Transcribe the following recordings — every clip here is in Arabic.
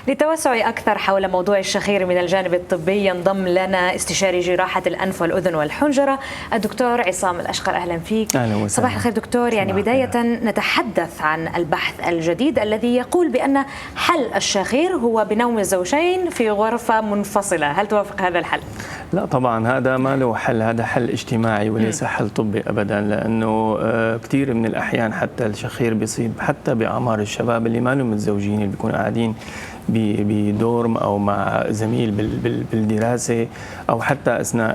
للتوسع أكثر حول موضوع الشخير من الجانب الطبي ينضم لنا استشاري جراحة الأنف والأذن والحنجرة الدكتور عصام الأشقر. أهلا فيك. أهلا وسهلا. صباح الخير دكتور. يعني بداية نتحدث عن البحث الجديد الذي يقول بأن حل الشخير هو بنوم الزوجين في غرفة منفصلة، هل توافق هذا الحل؟ لا طبعا، هذا ما له حل، هذا حل اجتماعي وليس حل طبي أبدا، لأنه كثير من الأحيان حتى الشخير بيصيب حتى بأعمار الشباب اللي ما لهم متزوجين، اللي بيكونوا قاعدين بدورم أو مع زميل بالدراسة أو حتى أثناء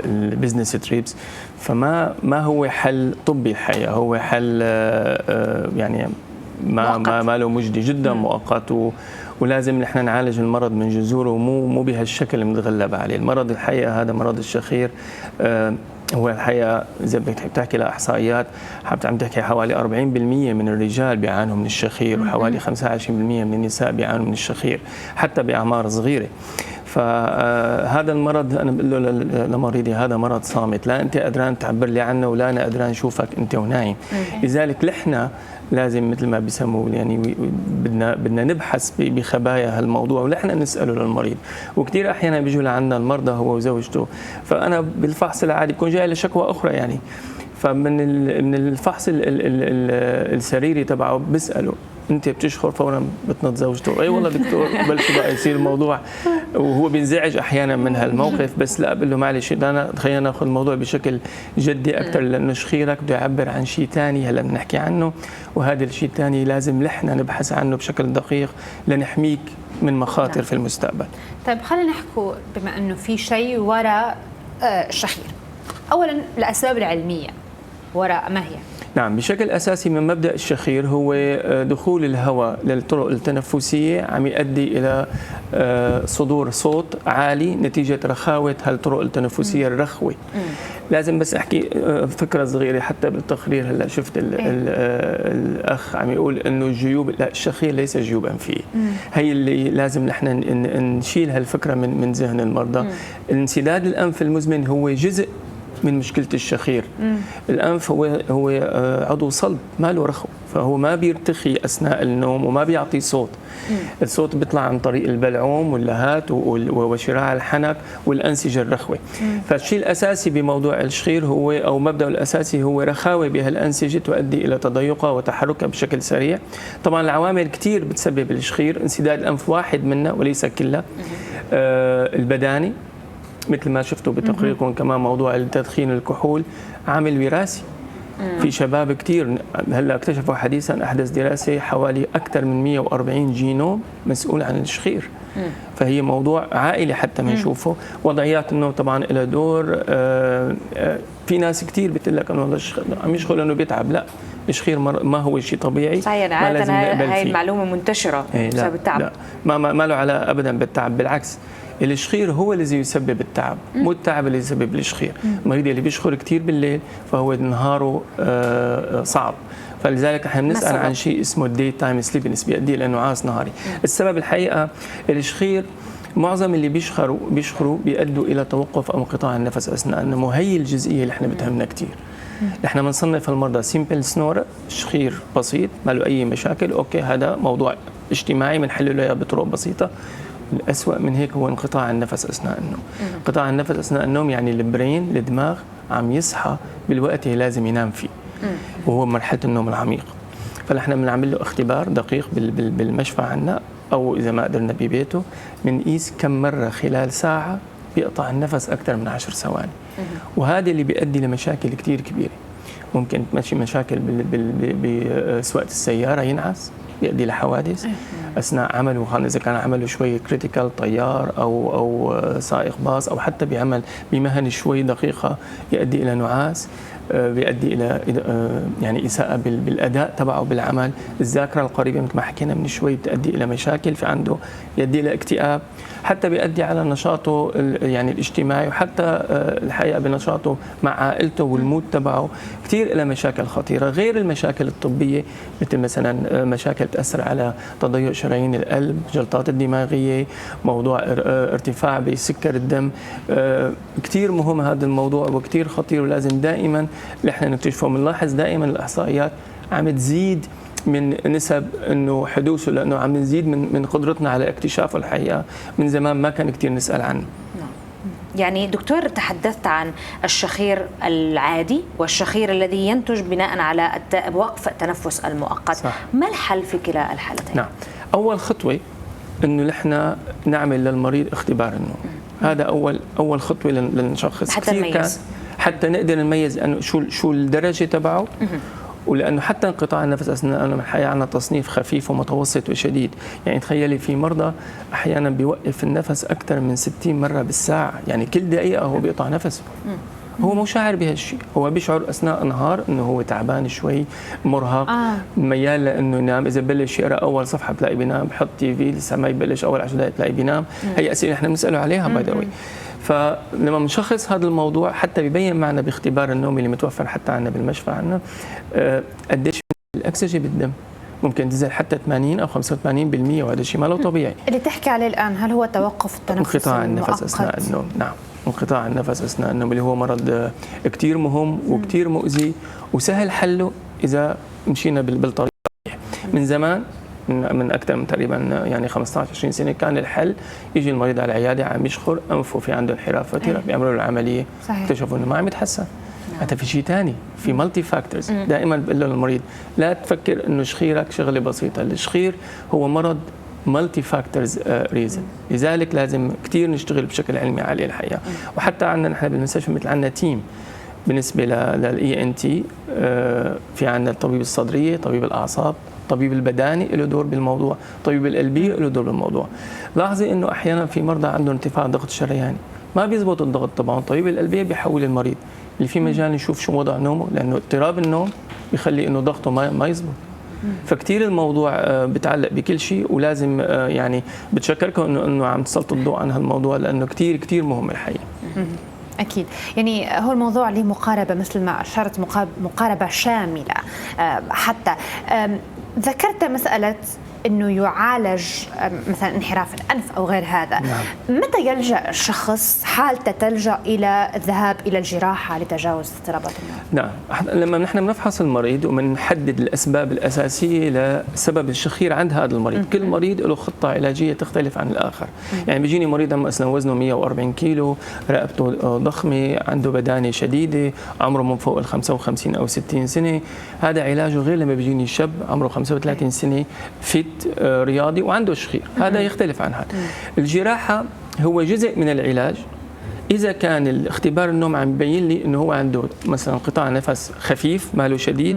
البزنس تريبس. فما هو حل طبي الحقيقة، هو حل يعني ما له مجدي، جدا مؤقت، ولازم نحن نعالج المرض من جذوره، مو بهالشكل اللي بنتغلب عليه. المرض الحقيقة هذا مرض الشخير هو الحقيقة إذا بتحكي لإحصائيات عم تحكي حوالي 40% من الرجال بيعانوا من الشخير وحوالي 25% من النساء بيعانوا من الشخير حتى بأعمار صغيرة. فهذا المرض أنا بقول له لمريضي هذا مرض صامت، لا أنت قدران تعبر لي عنه ولا أنا قدران أشوفك أنت ونايم. لذلك نحن لازم مثل ما بيسموه يعني بدنا نبحث بخبايا هالموضوع ونحن نسأله للمريض. وكثير أحيانا بيجوا لعنا المرضى هو وزوجته، فأنا بالفحص العادي بكون جاي لشكوى أخرى يعني، فمن الفحص السريري تبعه بسأله انت بتشخر، فورا بتنط زوجته اي والله دكتور، بلش بقى يصير الموضوع وهو بينزعج احيانا من هالموقف. بس لا بقول له معلش خلينا ناخذ الموضوع بشكل جدي اكثر، لانه شخيرك بده يعبر عن شيء ثاني هلا بنحكي عنه، وهذا الشيء الثاني لازم نحن نبحث عنه بشكل دقيق لنحميك من مخاطر في المستقبل. طيب خلينا نحكي بما انه في شيء وراء الشخير، اولا الاسباب العلميه وراء ما هي؟ نعم، بشكل أساسي من مبدأ الشخير هو دخول الهواء للطرق التنفسية عم يؤدي إلى صدور صوت عالي نتيجة رخاوة هالطرق التنفسية الرخوة. لازم بس أحكي فكرة صغيرة، حتى بالتقرير هلا شفت الأخ عم يقول إنه الجيوب، لا الشخير ليس جيوب أنفية. هي اللي لازم نحن نشيل هالفكرة من ذهن المرضى. انسداد الأنف المزمن هو جزء من مشكلة الشخير. الأنف هو عضو صلب ما له رخو، فهو ما بيرتخي أثناء النوم وما بيعطي صوت. الصوت بيطلع عن طريق البلعوم واللهات وشراع الحنك والأنسجة الرخوة. فالشيء الأساسي بموضوع الشخير هو أو مبدأ الأساسي هو رخاوة بهالأنسجة تؤدي إلى تضيقها وتحركها بشكل سريع. طبعا العوامل كتير بتسبب الشخير، انسداد الأنف واحد منها وليس كلها. البداني مثل ما شفتوا بتقريركم، كمان موضوع التدخين الكحول عامل وراثي. في شباب كتير هلا اكتشفوا حديثا احدث دراسه حوالي اكثر من 140 جينوم مسؤول عن الشخير. فهي موضوع عائلي حتى بنشوفه. وضعيات النوم طبعا لها دور. في ناس كتير بتقول لك انه عم يشخر لانه بيتعب، لا الشخير ما هو شيء طبيعي. صحيح، عادة هاي المعلومه منتشره بسبب التعب. لا ما له علاقه ابدا بالتعب، بالعكس الشخير هو الذي يسبب التعب، مو التعب اللي يسبب الشخير. المريض اللي بيشخر كثير بالليل فهو نهاره صعب، فلذلك احنا بنسال عن شيء اسمه الدي تايم سليبنس، بيؤدي الى نعاس نهاري. السبب الحقيقه الشخير معظم اللي بيشخروا بيؤدوا الى توقف او انقطاع النفس اثناء النوم، وهي الجزئيه اللي احنا بتهمنا كثير. نحن بنصنف المرضى سيمبل سنور، شخير بسيط ما له اي مشاكل، اوكي هذا موضوع اجتماعي بنحله له بطرق بسيطه. الأسوأ من هيك هو انقطاع النفس أثناء النوم. انقطاع النفس أثناء النوم يعني البرين الدماغ عم يصحى بالوقت اللي لازم ينام فيه، وهو مرحلة النوم العميق. فنحن بنعمل له اختبار دقيق بالمشفى عنا، أو إذا ما قدرنا ببيته بنقيس كم مرة خلال ساعة بيقطع النفس أكثر من 10 ثواني. وهذا اللي بيؤدي لمشاكل كتير كبيرة. ممكن تمشي مشاكل بسواقة السيارة، ينعس، يؤدي لحوادث اثناء عمله، خاصه اذا كان عمله شوي كريتيكال، طيار او سائق باص، او حتى بعمل بمهن شوي دقيقه يؤدي الى نعاس، بيؤدي الى يعني اساءه بالاداء تبعه بالعمل. الذاكره القريبه مثل ما حكينا من شوي بتؤدي الى مشاكل في عنده، يؤدي الى اكتئاب، حتى بيؤدي على نشاطه يعني الاجتماعي، وحتى الحقيقه بنشاطه مع عائلته والمود تبعه. كثير الى مشاكل خطيره غير المشاكل الطبيه، مثل مثلا مشاكل تاثر على تضيق شرايين القلب، جلطات الدماغيه، موضوع ارتفاع بسكر الدم. كثير مهم هذا الموضوع وكثير خطير، ولازم دائما نحن نكتشفه. بنلاحظ دائما الاحصائيات عم تزيد من نسب انه حدوثه، لانه عم نزيد من قدرتنا على اكتشافه الحقيقه من زمان ما كان كثير نسال عنه. يعني دكتور، تحدثت عن الشخير العادي والشخير الذي ينتج بناء على وقف التنفس المؤقت. صح. ما الحل في كلا الحالتين؟ نعم، اول خطوه انه نحن نعمل للمريض اختبار النوم. هذا اول خطوه لنشخص حتى نميز، حتى نقدر نميز انه شو الدرجه تبعه. ولانه حتى انقطاع النفس اثناء النوم الحقيقه عندنا تصنيف خفيف ومتوسط وشديد. يعني تخيلي في مرضى احيانا بيوقف النفس اكثر من 60 مره بالساعه، يعني كل دقيقه هو بيقطع نفسه. هو مو شاعر بهالشيء، هو بيشعر اثناء النهار انه هو تعبان شوي، مرهق، ميال لانه ينام. اذا بلش يقرا اول صفحه بتلاقي بينام، بحط تي في لسه ما يبلش اول 10 دقائق بتلاقي بينام. هي اسئله نحن بنساله عليها باي ذا واي. فلما بنشخص هذا الموضوع حتى ببين معنا باختبار النوم اللي متوفر حتى عندنا بالمشفى عندنا قديش الأكسجة بالدم ممكن تنزل حتى 80 أو 85%، وهذا شيء ما له طبيعي. اللي تحكي عليه الآن هل هو توقف التنفس انقطاع النفس أثناء النوم؟ نعم، انقطاع النفس أثناء النوم اللي هو مرض كتير مهم وكتير مؤذي وسهل حله إذا مشينا بالطريق. من زمان، من اكثر من تقريبا يعني 15 20 سنه كان الحل يجي المريض على العياده عم يشخر انفه في عنده انحراف فتيره، بيعملوا له العمليه، اكتشفوا انه ما عم يتحسن. حتى في شيء ثاني، في مالتي فاكتورز. دائما بقول للمريض لا تفكر انه شخيرك شغله بسيطه، الشخير هو مرض مالتي فاكتورز ريزن، لذلك لازم كثير نشتغل بشكل علمي عليه الحقيقه. وحتى عندنا نحن بالمستشفى مثل عندنا تيم بالنسبه للاي ان تي، في عندنا الطبيب الصدريه، طبيب الاعصاب، طبيب البداني له دور بالموضوع، طبيب القلبي له دور بالموضوع. لاحظي انه احيانا في مرضى عندهم ارتفاع ضغط شرياني ما بيزبط الضغط تبعهم، طبيب القلبيه بيحول المريض اللي في مجال نشوف شو وضع نومه، لانه اضطراب النوم بيخلي انه ضغطه ما يزبط. فكتير الموضوع بتعلق بكل شيء، ولازم يعني بتشكركم انه عم تسلطوا الضوء عن هالموضوع لانه كتير مهم الحقيقه. أكيد، يعني هو الموضوع له مقاربة مثل ما أشرت، مقاربة شاملة. حتى ذكرت مسألة أنه يعالج مثلا انحراف الأنف أو غير هذا. نعم. متى يلجأ الشخص حالته تلجأ إلى الذهاب إلى الجراحة لتجاوز اضطرابات النوم؟ نعم، لما نحن بنفحص المريض وبنحدد الأسباب الأساسية لسبب الشخير عند هذا المريض، كل مريض له خطة علاجية تختلف عن الآخر. يعني بيجيني مريض مثلا وزنه 140 كيلو، رقبته ضخمة، عنده بدانة شديدة، عمره من فوق ال 55 أو 60 سنة، هذا علاجه غير لما بيجيني شاب عمره 35 سنة فيت رياضي وعنده شخير، هذا يختلف عن هذا. الجراحة هو جزء من العلاج إذا كان الاختبار النوم عم يبين لي إنه هو عنده مثلا انقطاع نفس خفيف ماله شديد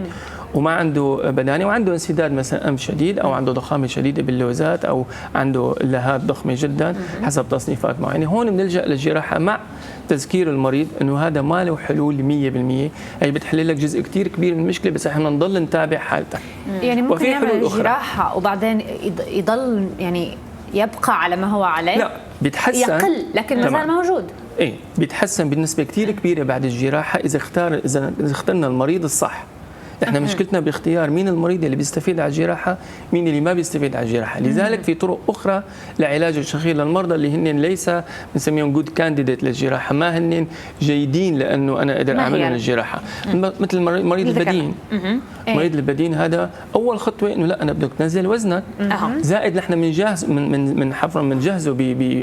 وما عنده بداني وعنده انسداد مثلا أنف شديد أو عنده ضخامة شديدة باللوزات أو عنده لهات ضخمة جدا حسب تصنيفات معينة، هون بنلجأ للجراحة مع تذكير المريض انه هذا ما له حلول 100%، هي بتحل لك جزء كثير كبير من المشكله، بس احنا نضل نتابع حالتك. يعني ممكن يعمل الجراحه وبعدين يضل يعني يبقى على ما هو عليه؟ لا، بيتحسن، يقل لكن ما زال موجود. ايه، بيتحسن بنسبه كثير كبيره بعد الجراحه اذا اخترنا المريض الصح. احنا مشكلتنا باختيار مين المريض اللي بيستفيد على الجراحه، مين اللي ما بيستفيد على الجراحه. لذلك في طرق اخرى لعلاج الشخير للمرضى اللي هن ليس بنسميهم جود كانديديت للجراحه، ما هن جيدين لانه انا اقدر اعمل لهم الجراحه. مثل مريض البدين. مريض البدين هذا اول خطوه انه لا، انا بدك تنزل وزنك، زائد نحن بنجهز بنجهزه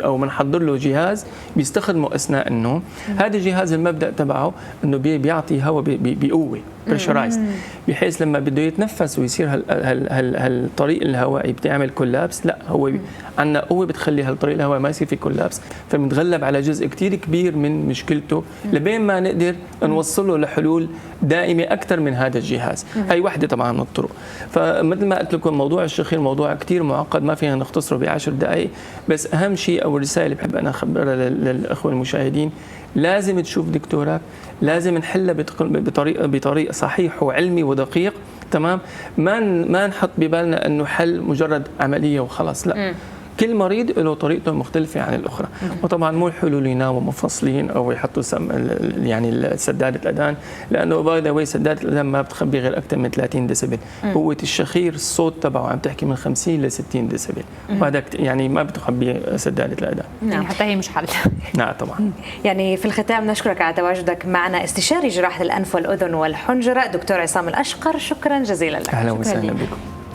او بنحضر له جهاز بيستخدمه اثناء النوم. هذا الجهاز المبدا تبعه انه بيعطي هواء بقوه بريشرايزد، بحيث لما بده يتنفس ويصير هالطريق الهوائي بتعمل كولابس، لا، هو عندنا قوه بتخلي هالطريق الهوائي ما يصير في كولابس، فبنتغلب على جزء كثير كبير من مشكلته لبين ما نقدر نوصله لحلول دائمه اكثر من هذا الجهاز. هي وحده طبعا من الطرق. فمثل ما قلت لكم موضوع الشخير موضوع كثير معقد، ما فينا نختصره ب10 دقائق، بس اهم شيء او الرساله اللي بحب انا اخبرها للاخوه المشاهدين، لازم تشوف دكتورك، لازم نحلها بطريقه صحيح وعلمي ودقيق، تمام؟ ما نحط ببالنا انه حل مجرد عمليه وخلاص، لا. كل مريض له طريقته المختلفة عن الأخرى، وطبعا مو الحلول يناموا منفصلين أو يحطوا يعني سدادة الأذان، لأنه باي ذا واي سدادة الأذان ما بتخبي غير أكثر من 30 ديسبل. قوة الشخير الصوت تبعه عم تحكي من 50 ل 60 ديسبل، وهذا يعني ما بتخبي سدادة الأذان. يعني حتى هي مش حل. نعم طبعا. يعني في الختام نشكرك على تواجدك معنا، استشاري جراحة الأنف والأذن والحنجرة دكتور عصام الأشقر، شكرا جزيلا لك. أهلا وسهلا بكم.